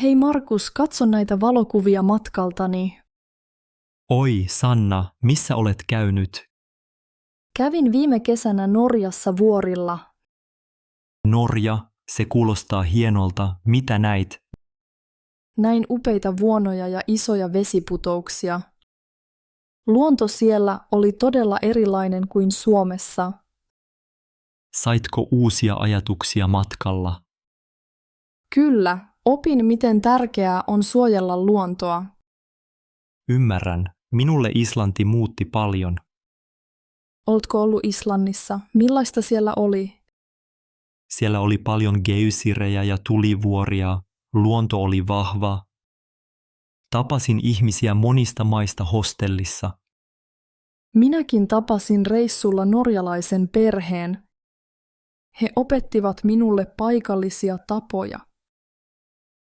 Hei Markus, katso näitä valokuvia matkaltani. Oi, Sanna, missä olet käynyt? Kävin viime kesänä Norjassa vuorilla. Norja, se kuulostaa hienolta. Mitä näit? Näin upeita vuonoja ja isoja vesiputouksia. Luonto siellä oli todella erilainen kuin Suomessa. Saitko uusia ajatuksia matkalla? Kyllä, opin miten tärkeää on suojella luontoa. Ymmärrän. Minulle Islanti muutti paljon. Oletko ollut Islannissa? Millaista siellä oli? Siellä oli paljon geysirejä ja tulivuoria. Luonto oli vahva. Tapasin ihmisiä monista maista hostellissa. Minäkin tapasin reissulla norjalaisen perheen. He opettivat minulle paikallisia tapoja.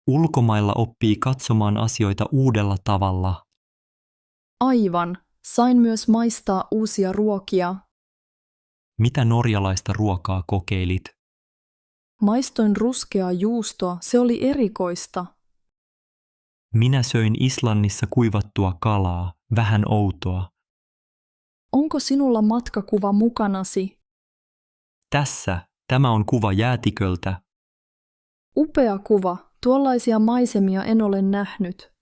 Ulkomailla oppii katsomaan asioita uudella tavalla. Aivan, sain myös maistaa uusia ruokia. Mitä norjalaista ruokaa kokeilit? Maistoin ruskeaa juustoa, se oli erikoista. Minä söin Islannissa kuivattua kalaa, vähän outoa. Onko sinulla matkakuva mukanasi? Tässä, tämä on kuva jäätiköltä. Upea kuva, tuollaisia maisemia en ole nähnyt.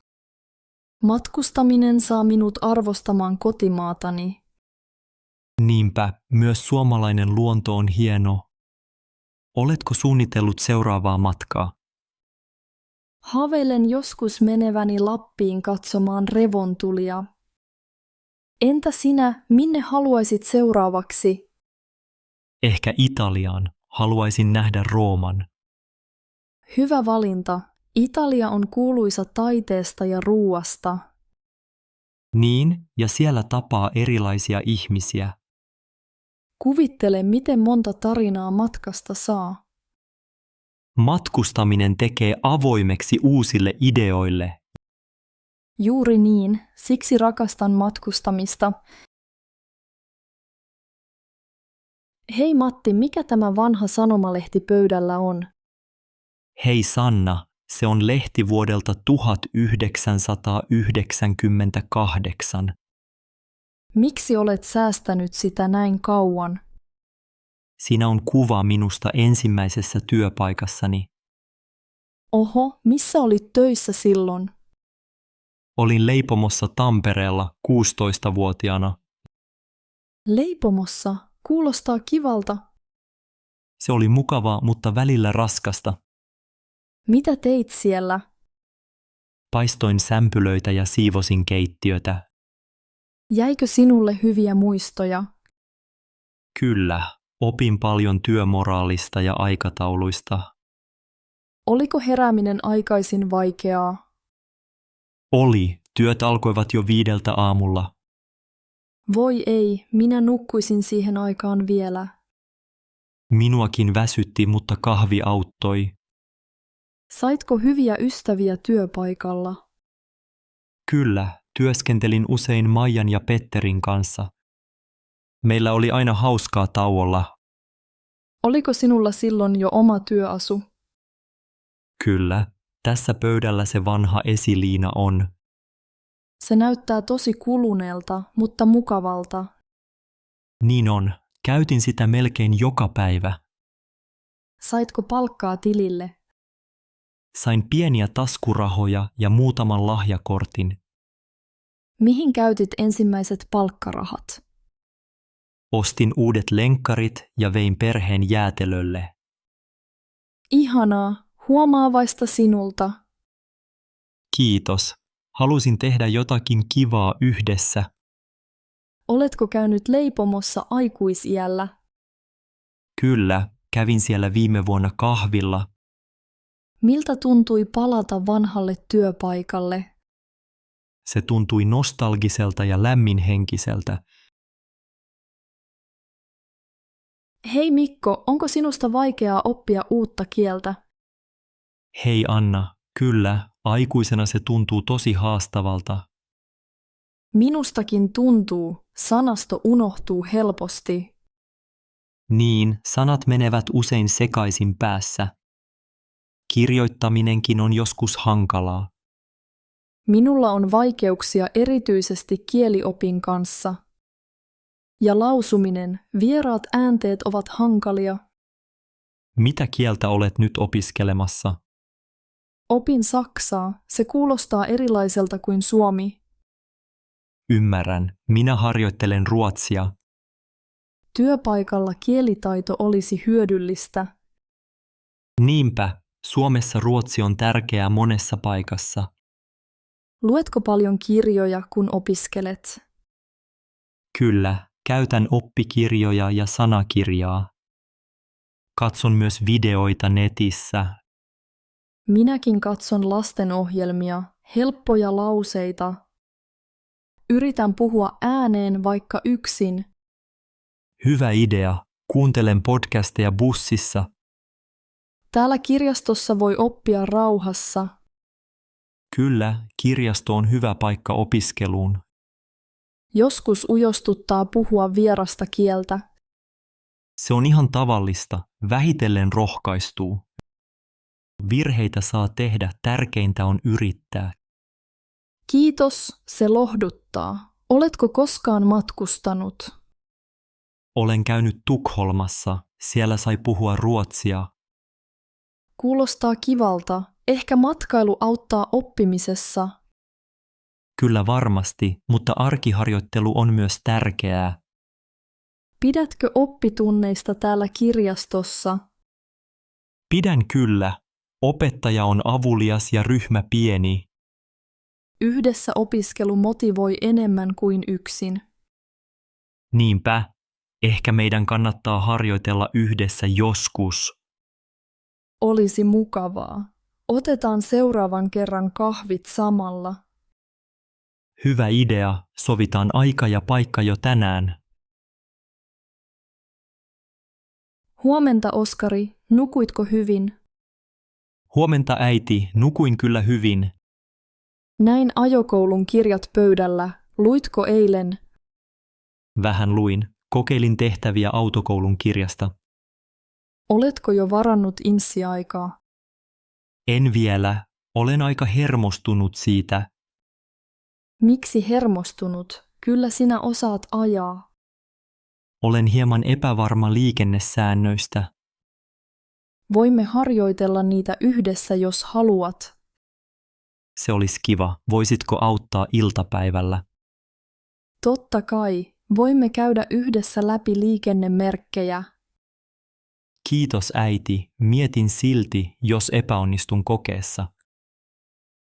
Matkustaminen saa minut arvostamaan kotimaatani. Niinpä, myös suomalainen luonto on hieno. Oletko suunnitellut seuraavaa matkaa? Haaveilen joskus meneväni Lappiin katsomaan revontulia. Entä sinä, minne haluaisit seuraavaksi? Ehkä Italiaan. Haluaisin nähdä Rooman. Hyvä valinta. Italia on kuuluisa taiteesta ja ruuasta. Niin, ja siellä tapaa erilaisia ihmisiä. Kuvittele, miten monta tarinaa matkasta saa. Matkustaminen tekee avoimeksi uusille ideoille. Juuri niin, siksi rakastan matkustamista. Hei Matti, mikä tämä vanha sanomalehti pöydällä on? Hei Sanna, se on lehti vuodelta 1998. Miksi olet säästänyt sitä näin kauan? Siinä on kuva minusta ensimmäisessä työpaikassani. Oho, missä olit töissä silloin? Olin leipomossa Tampereella 16-vuotiaana. Leipomossa, kuulostaa kivalta. Se oli mukavaa, mutta välillä raskasta. Mitä teit siellä? Paistoin sämpylöitä ja siivosin keittiötä. Jäikö sinulle hyviä muistoja? Kyllä, opin paljon työmoraalista ja aikatauluista. Oliko herääminen aikaisin vaikeaa? Oli, työt alkoivat jo 5 aamulla. Voi ei, minä nukkuisin siihen aikaan vielä. Minuakin väsytti, mutta kahvi auttoi. Saitko hyviä ystäviä työpaikalla? Kyllä, työskentelin usein Maijan ja Petterin kanssa. Meillä oli aina hauskaa tauolla. Oliko sinulla silloin jo oma työasu? Kyllä, tässä pöydällä se vanha esiliina on. Se näyttää tosi kuluneelta, mutta mukavalta. Niin on, käytin sitä melkein joka päivä. Saitko palkkaa tilille? Sain pieniä taskurahoja ja muutaman lahjakortin. Mihin käytit ensimmäiset palkkarahat? Ostin uudet lenkkarit ja vein perheen jäätelölle. Ihanaa, huomaavaista sinulta. Kiitos. Halusin tehdä jotakin kivaa yhdessä. Oletko käynyt leipomossa aikuisiällä? Kyllä, kävin siellä viime vuonna kahvilla. Miltä tuntui palata vanhalle työpaikalle? Se tuntui nostalgiselta ja lämminhenkiseltä. Hei Mikko, onko sinusta vaikeaa oppia uutta kieltä? Hei Anna, kyllä, aikuisena se tuntuu tosi haastavalta. Minustakin tuntuu, sanasto unohtuu helposti. Niin, sanat menevät usein sekaisin päässä. Kirjoittaminenkin on joskus hankalaa. Minulla on vaikeuksia erityisesti kieliopin kanssa. Ja lausuminen, vieraat äänteet ovat hankalia. Mitä kieltä olet nyt opiskelemassa? Opin saksaa, se kuulostaa erilaiselta kuin suomi. Ymmärrän, minä harjoittelen ruotsia. Työpaikalla kielitaito olisi hyödyllistä. Niinpä, Suomessa ruotsi on tärkeää monessa paikassa. Luetko paljon kirjoja, kun opiskelet? Kyllä, käytän oppikirjoja ja sanakirjaa. Katson myös videoita netissä. Minäkin katson lastenohjelmia, helppoja lauseita. Yritän puhua ääneen vaikka yksin. Hyvä idea, kuuntelen podcasteja bussissa. Täällä kirjastossa voi oppia rauhassa. Kyllä, kirjasto on hyvä paikka opiskeluun. Joskus ujostuttaa puhua vierasta kieltä. Se on ihan tavallista, vähitellen rohkaistuu. Virheitä saa tehdä, tärkeintä on yrittää. Kiitos, se lohduttaa. Oletko koskaan matkustanut? Olen käynyt Tukholmassa, siellä sai puhua ruotsia. Kuulostaa kivalta. Ehkä matkailu auttaa oppimisessa. Kyllä varmasti, mutta arkiharjoittelu on myös tärkeää. Pidätkö oppitunneista täällä kirjastossa? Pidän kyllä. Opettaja on avulias ja ryhmä pieni. Yhdessä opiskelu motivoi enemmän kuin yksin. Niinpä, ehkä meidän kannattaa harjoitella yhdessä joskus. Olisi mukavaa. Otetaan seuraavan kerran kahvit samalla. Hyvä idea, sovitaan aika ja paikka jo tänään. Huomenta, Oskari. Nukuitko hyvin? Huomenta äiti, nukuin kyllä hyvin. Näin ajokoulun kirjat pöydällä. Luitko eilen? Vähän luin, kokeilin tehtäviä autokoulun kirjasta. Oletko jo varannut inssiaikaa? En vielä, olen aika hermostunut siitä. Miksi hermostunut? Kyllä sinä osaat ajaa. Olen hieman epävarma liikennesäännöistä. Voimme harjoitella niitä yhdessä, jos haluat. Se olisi kiva, voisitko auttaa iltapäivällä? Totta kai, voimme käydä yhdessä läpi liikennemerkkejä. Kiitos äiti, mietin silti, jos epäonnistun kokeessa.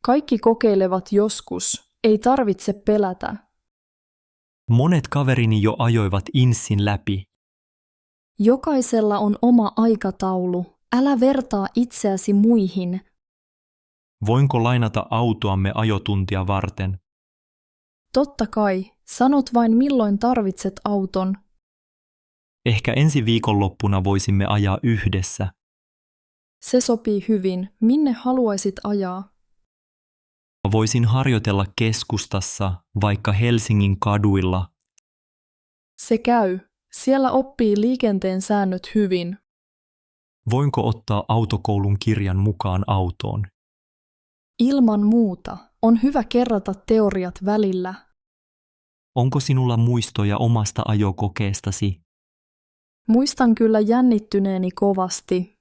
Kaikki kokeilevat joskus, ei tarvitse pelätä. Monet kaverini jo ajoivat inssin läpi. Jokaisella on oma aikataulu, älä vertaa itseäsi muihin. Voinko lainata autoamme ajotuntia varten? Totta kai, sanot vain milloin tarvitset auton. Ehkä ensi viikonloppuna voisimme ajaa yhdessä. Se sopii hyvin, minne haluaisit ajaa? Voisin harjoitella keskustassa, vaikka Helsingin kaduilla. Se käy, siellä oppii liikenteen säännöt hyvin. Voinko ottaa autokoulun kirjan mukaan autoon? Ilman muuta, on hyvä kerrata teoriat välillä. Onko sinulla muistoja omasta ajokokeestasi? Muistan kyllä jännittyneeni kovasti.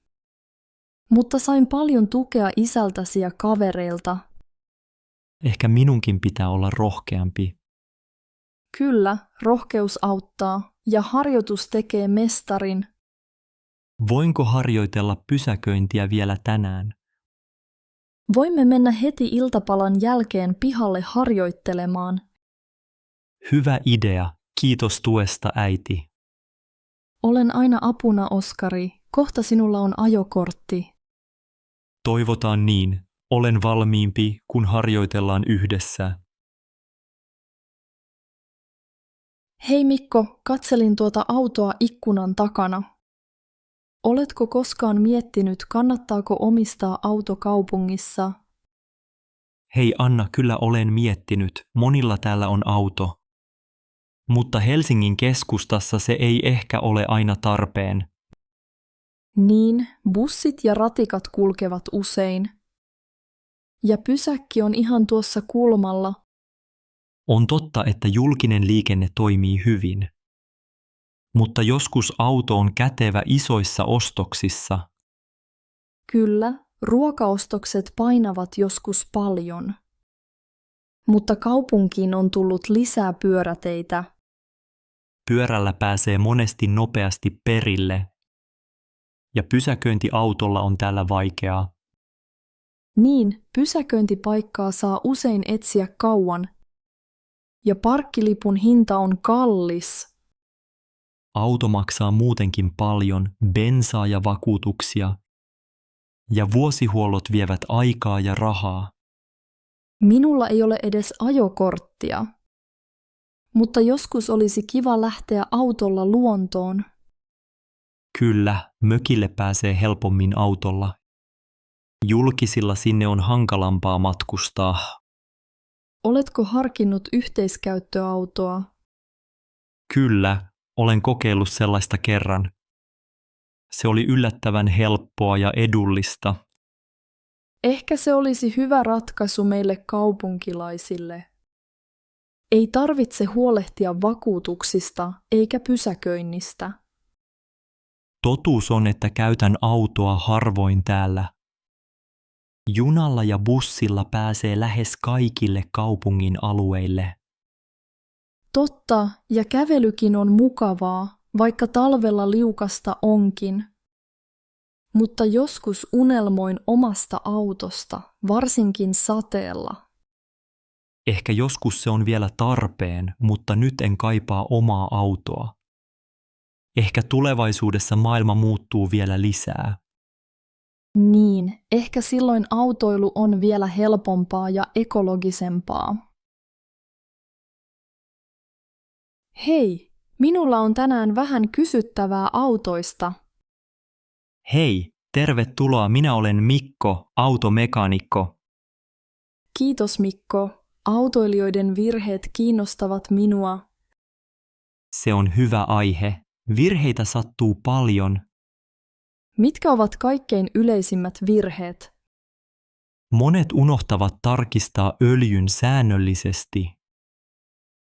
Mutta sain paljon tukea isältäsi ja kavereilta. Ehkä minunkin pitää olla rohkeampi. Kyllä, rohkeus auttaa ja harjoitus tekee mestarin. Voinko harjoitella pysäköintiä vielä tänään? Voimme mennä heti iltapalan jälkeen pihalle harjoittelemaan. Hyvä idea, kiitos tuesta äiti. Olen aina apuna, Oskari. Kohta sinulla on ajokortti. Toivotaan niin. Olen valmiimpi, kun harjoitellaan yhdessä. Hei Mikko, katselin tuota autoa ikkunan takana. Oletko koskaan miettinyt, kannattaako omistaa auto kaupungissa? Hei Anna, kyllä olen miettinyt. Monilla täällä on auto. Mutta Helsingin keskustassa se ei ehkä ole aina tarpeen. Niin, bussit ja ratikat kulkevat usein. Ja pysäkki on ihan tuossa kulmalla. On totta, että julkinen liikenne toimii hyvin. Mutta joskus auto on kätevä isoissa ostoksissa. Kyllä, ruokaostokset painavat joskus paljon. Mutta kaupunkiin on tullut lisää pyöräteitä. Pyörällä pääsee monesti nopeasti perille. Ja pysäköinti autolla on täällä vaikeaa. Niin, pysäköintipaikkaa saa usein etsiä kauan. Ja parkkilipun hinta on kallis. Auto maksaa muutenkin paljon, bensaa ja vakuutuksia. Ja vuosihuollot vievät aikaa ja rahaa. Minulla ei ole edes ajokorttia. Mutta joskus olisi kiva lähteä autolla luontoon. Kyllä, mökille pääsee helpommin autolla. Julkisilla sinne on hankalampaa matkustaa. Oletko harkinnut yhteiskäyttöautoa? Kyllä, olen kokeillut sellaista kerran. Se oli yllättävän helppoa ja edullista. Ehkä se olisi hyvä ratkaisu meille kaupunkilaisille. Ei tarvitse huolehtia vakuutuksista eikä pysäköinnistä. Totuus on, että käytän autoa harvoin täällä. Junalla ja bussilla pääsee lähes kaikille kaupungin alueille. Totta, ja kävelykin on mukavaa, vaikka talvella liukasta onkin. Mutta joskus unelmoin omasta autosta, varsinkin sateella. Ehkä joskus se on vielä tarpeen, mutta nyt en kaipaa omaa autoa. Ehkä tulevaisuudessa maailma muuttuu vielä lisää. Niin, ehkä silloin autoilu on vielä helpompaa ja ekologisempaa. Hei, minulla on tänään vähän kysyttävää autoista. Hei, tervetuloa, minä olen Mikko, automekaanikko. Kiitos Mikko, autoilijoiden virheet kiinnostavat minua. Se on hyvä aihe. Virheitä sattuu paljon. Mitkä ovat kaikkein yleisimmät virheet? Monet unohtavat tarkistaa öljyn säännöllisesti.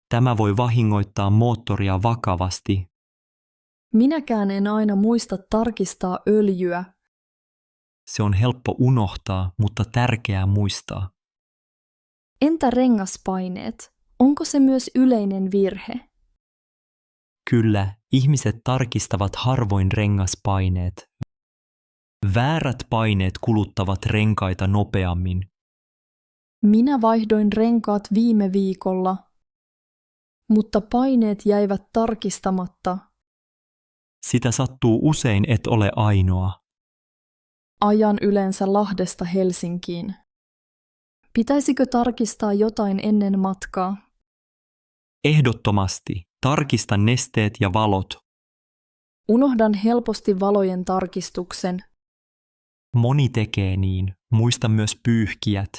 Tämä voi vahingoittaa moottoria vakavasti. Minäkään en aina muista tarkistaa öljyä. Se on helppo unohtaa, mutta tärkeää muistaa. Entä rengaspaineet? Onko se myös yleinen virhe? Kyllä, ihmiset tarkistavat harvoin rengaspaineet. Väärät paineet kuluttavat renkaita nopeammin. Minä vaihdoin renkaat viime viikolla, mutta paineet jäivät tarkistamatta. Sitä sattuu usein, et ole ainoa. Ajan yleensä Lahdesta Helsinkiin. Pitäisikö tarkistaa jotain ennen matkaa? Ehdottomasti. Tarkista nesteet ja valot. Unohdan helposti valojen tarkistuksen. Moni tekee niin. Muista myös pyyhkijät.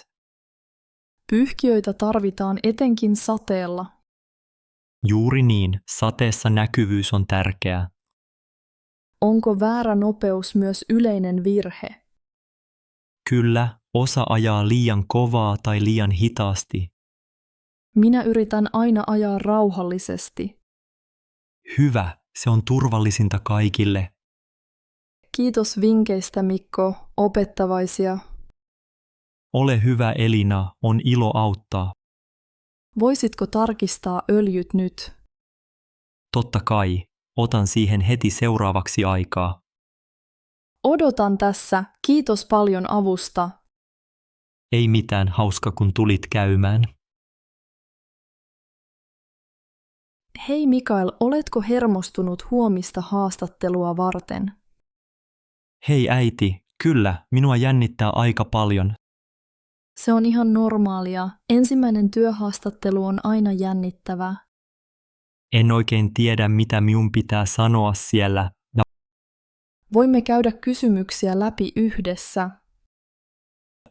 Pyyhkiöitä tarvitaan etenkin sateella. Juuri niin, sateessa näkyvyys on tärkeää. Onko väärä nopeus myös yleinen virhe? Kyllä, osa ajaa liian kovaa tai liian hitaasti. Minä yritän aina ajaa rauhallisesti. Hyvä, se on turvallisinta kaikille. Kiitos vinkkeistä Mikko, opettavaisia. Ole hyvä Elina, on ilo auttaa. Voisitko tarkistaa öljyt nyt? Totta kai, otan siihen heti seuraavaksi aikaa. Odotan tässä, kiitos paljon avusta. Ei mitään, hauska kun tulit käymään. Hei Mikael, oletko hermostunut huomista haastattelua varten? Hei äiti, kyllä, minua jännittää aika paljon. Se on ihan normaalia. Ensimmäinen työhaastattelu on aina jännittävä. En oikein tiedä, mitä minun pitää sanoa siellä. Voimme käydä kysymyksiä läpi yhdessä.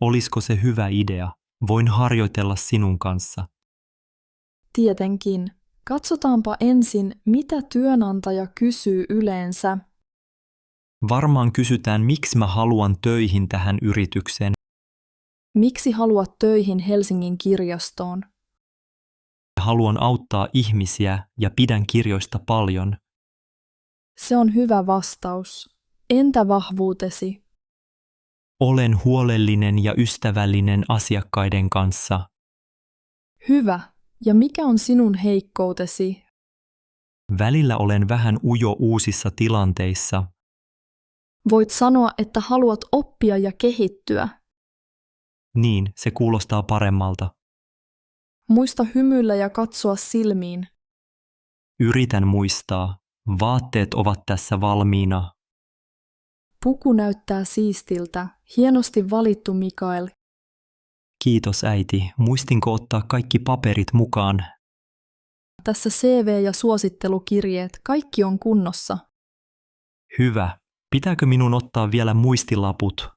Olisiko se hyvä idea? Voin harjoitella sinun kanssa. Tietenkin. Katsotaanpa ensin, mitä työnantaja kysyy yleensä. Varmaan kysytään, miksi mä haluan töihin tähän yritykseen. Miksi haluat töihin Helsingin kirjastoon? Haluan auttaa ihmisiä ja pidän kirjoista paljon. Se on hyvä vastaus. Entä vahvuutesi? Olen huolellinen ja ystävällinen asiakkaiden kanssa. Hyvä. Ja mikä on sinun heikkoutesi? Välillä olen vähän ujo uusissa tilanteissa. Voit sanoa, että haluat oppia ja kehittyä. Niin, se kuulostaa paremmalta. Muista hymyillä ja katsoa silmiin. Yritän muistaa. Vaatteet ovat tässä valmiina. Puku näyttää siistiltä. Hienosti valittu, Mikael. Kiitos äiti. Muistinko ottaa kaikki paperit mukaan? Tässä CV ja suosittelukirjeet, kaikki on kunnossa. Hyvä. Pitääkö minun ottaa vielä muistilaput?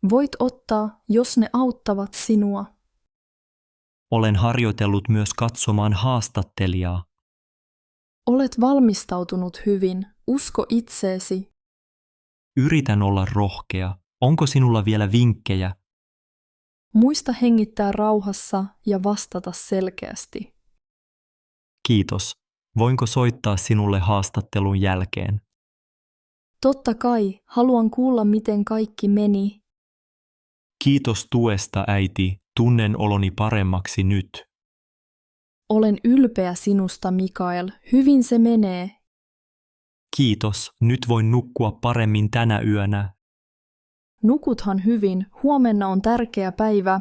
Voit ottaa, jos ne auttavat sinua. Olen harjoitellut myös katsomaan haastattelijaa. Olet valmistautunut hyvin. Usko itseesi. Yritän olla rohkea. Onko sinulla vielä vinkkejä? Muista hengittää rauhassa ja vastata selkeästi. Kiitos. Voinko soittaa sinulle haastattelun jälkeen? Totta kai, haluan kuulla miten kaikki meni. Kiitos tuesta, äiti. Tunnen oloni paremmaksi nyt. Olen ylpeä sinusta, Mikael. Hyvin se menee. Kiitos. Nyt voin nukkua paremmin tänä yönä. Nukuthan hyvin. Huomenna on tärkeä päivä.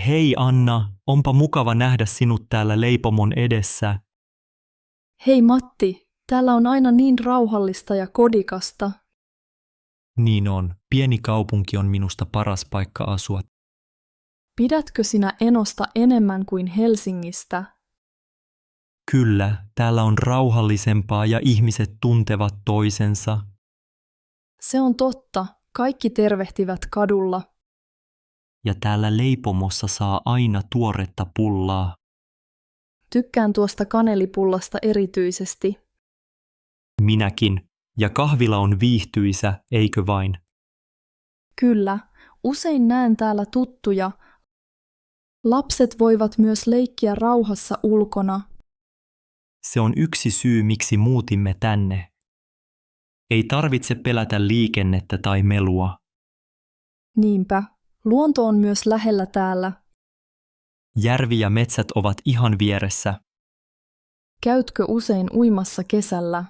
Hei Anna, onpa mukava nähdä sinut täällä leipomon edessä. Hei Matti, täällä on aina niin rauhallista ja kodikasta. Niin on. Pieni kaupunki on minusta paras paikka asua. Pidätkö sinä Enosta enemmän kuin Helsingistä? Kyllä, täällä on rauhallisempaa ja ihmiset tuntevat toisensa. Se on totta. Kaikki tervehtivät kadulla. Ja täällä leipomossa saa aina tuoretta pullaa. Tykkään tuosta kanelipullasta erityisesti. Minäkin. Ja kahvila on viihtyisä, eikö vain? Kyllä, usein näen täällä tuttuja. Lapset voivat myös leikkiä rauhassa ulkona. Se on yksi syy, miksi muutimme tänne. Ei tarvitse pelätä liikennettä tai melua. Niinpä, luonto on myös lähellä täällä. Järvi ja metsät ovat ihan vieressä. Käytkö usein uimassa kesällä?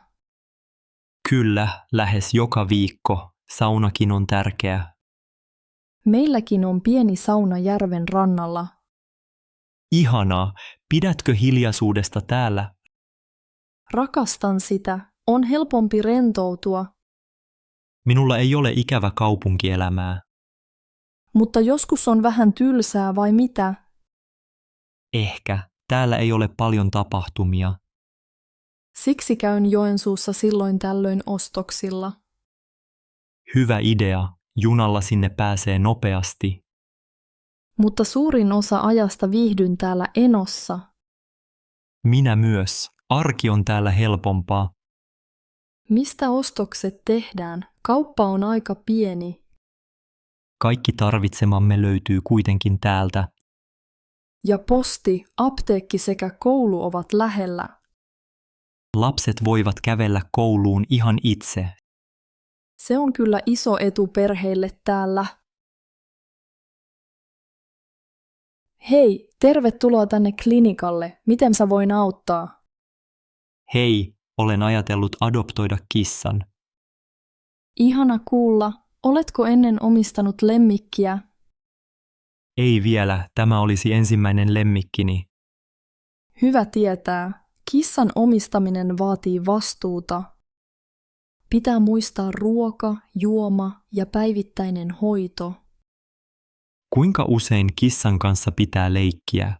Kyllä, lähes joka viikko. Saunakin on tärkeä. Meilläkin on pieni sauna järven rannalla. Ihanaa. Pidätkö hiljaisuudesta täällä? Rakastan sitä. On helpompi rentoutua. Minulla ei ole ikävä kaupunkielämää. Mutta joskus on vähän tylsää vai mitä? Ehkä. Täällä ei ole paljon tapahtumia. Siksi käyn Joensuussa silloin tällöin ostoksilla. Hyvä idea. Junalla sinne pääsee nopeasti. Mutta suurin osa ajasta viihdyn täällä Enossa. Minä myös. Arki on täällä helpompaa. Mistä ostokset tehdään? Kauppa on aika pieni. Kaikki tarvitsemamme löytyy kuitenkin täältä. Ja posti, apteekki sekä koulu ovat lähellä. Lapset voivat kävellä kouluun ihan itse. Se on kyllä iso etu perheille täällä. Hei, tervetuloa tänne klinikalle. Miten sä voin auttaa? Hei, olen ajatellut adoptoida kissan. Ihana kuulla. Oletko ennen omistanut lemmikkiä? Ei vielä, tämä olisi ensimmäinen lemmikkini. Hyvä tietää. Kissan omistaminen vaatii vastuuta. Pitää muistaa ruoka, juoma ja päivittäinen hoito. Kuinka usein kissan kanssa pitää leikkiä?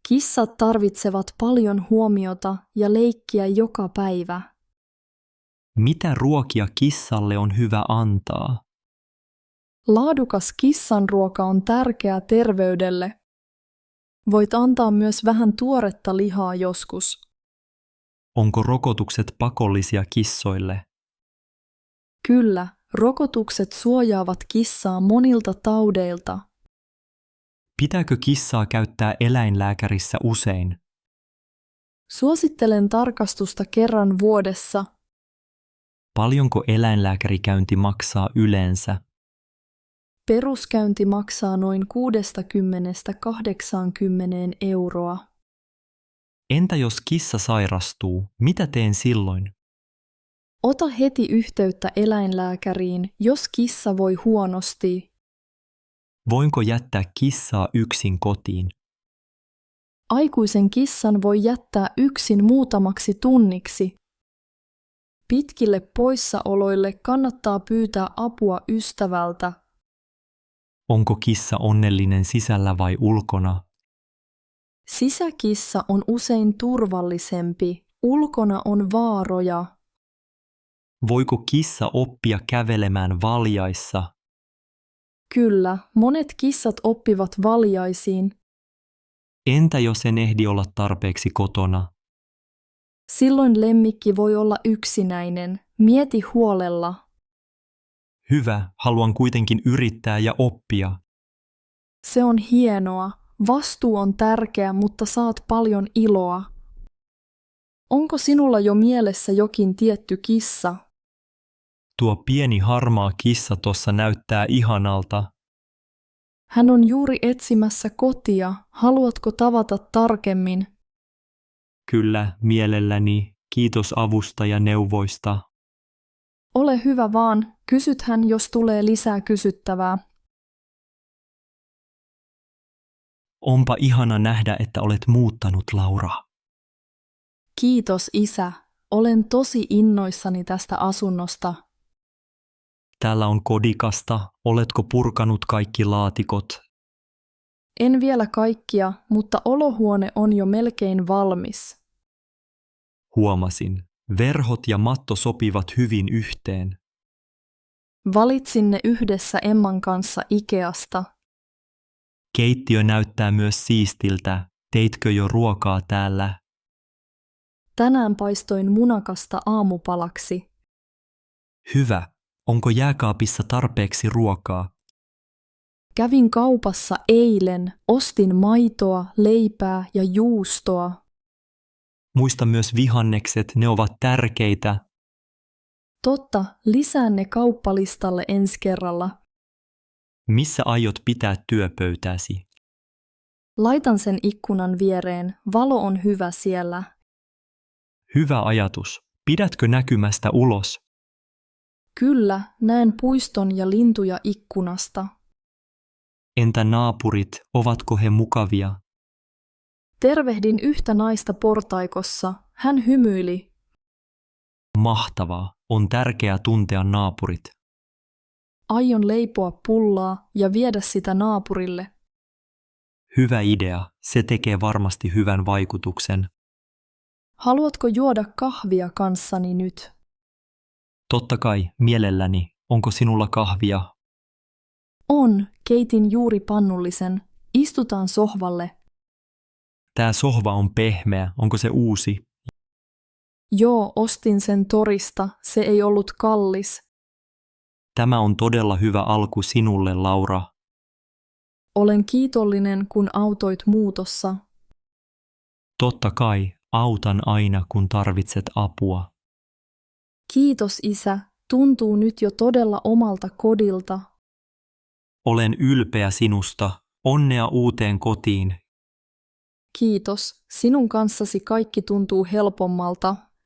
Kissat tarvitsevat paljon huomiota ja leikkiä joka päivä. Mitä ruokia kissalle on hyvä antaa? Laadukas kissanruoka on tärkeää terveydelle. Voit antaa myös vähän tuoretta lihaa joskus. Onko rokotukset pakollisia kissoille? Kyllä, rokotukset suojaavat kissaa monilta taudeilta. Pitääkö kissaa käyttää eläinlääkärissä usein? Suosittelen tarkastusta kerran vuodessa. Paljonko eläinlääkärikäynti maksaa yleensä? Peruskäynti maksaa noin 60–80 euroa. Entä jos kissa sairastuu, mitä teen silloin? Ota heti yhteyttä eläinlääkäriin, jos kissa voi huonosti. Voinko jättää kissaa yksin kotiin? Aikuisen kissan voi jättää yksin muutamaksi tunniksi. Pitkille poissaoloille kannattaa pyytää apua ystävältä. Onko kissa onnellinen sisällä vai ulkona? Sisäkissa on usein turvallisempi, ulkona on vaaroja. Voiko kissa oppia kävelemään valjaissa? Kyllä, monet kissat oppivat valjaisiin. Entä jos en ehdi olla tarpeeksi kotona? Silloin lemmikki voi olla yksinäinen. Mieti huolella. Hyvä, haluan kuitenkin yrittää ja oppia. Se on hienoa. Vastuu on tärkeä, mutta saat paljon iloa. Onko sinulla jo mielessä jokin tietty kissa? Tuo pieni harmaa kissa tossa näyttää ihanalta. Hän on juuri etsimässä kotia. Haluatko tavata tarkemmin? Kyllä, mielelläni. Kiitos avusta ja neuvoista. Ole hyvä vaan. Kysythän, jos tulee lisää kysyttävää. Onpa ihana nähdä, että olet muuttanut, Laura. Kiitos, isä. Olen tosi innoissani tästä asunnosta. Täällä on kodikasta. Oletko purkanut kaikki laatikot? En vielä kaikkia, mutta olohuone on jo melkein valmis. Huomasin. Verhot ja matto sopivat hyvin yhteen. Valitsin ne yhdessä Emman kanssa Ikeasta. Keittiö näyttää myös siistiltä. Teitkö jo ruokaa täällä? Tänään paistoin munakasta aamupalaksi. Hyvä. Onko jääkaapissa tarpeeksi ruokaa? Kävin kaupassa eilen, ostin maitoa, leipää ja juustoa. Muista myös vihannekset, ne ovat tärkeitä. Totta, lisään ne kauppalistalle ensi kerralla. Missä aiot pitää työpöytääsi? Laitan sen ikkunan viereen, valo on hyvä siellä. Hyvä ajatus. Pidätkö näkymästä ulos? Kyllä, näen puiston ja lintuja ikkunasta. Entä naapurit, ovatko he mukavia? Tervehdin yhtä naista portaikossa. Hän hymyili. Mahtavaa. On tärkeää tuntea naapurit. Aion leipoa pullaa ja viedä sitä naapurille. Hyvä idea. Se tekee varmasti hyvän vaikutuksen. Haluatko juoda kahvia kanssani nyt? Totta kai, mielelläni. Onko sinulla kahvia? On, keitin juuri pannullisen. Istutaan sohvalle. Tää sohva on pehmeä. Onko se uusi? Joo, ostin sen torista. Se ei ollut kallis. Tämä on todella hyvä alku sinulle, Laura. Olen kiitollinen, kun autoit muutossa. Totta kai, autan aina, kun tarvitset apua. Kiitos, isä. Tuntuu nyt jo todella omalta kodilta. Olen ylpeä sinusta. Onnea uuteen kotiin. Kiitos. Sinun kanssasi kaikki tuntuu helpommalta.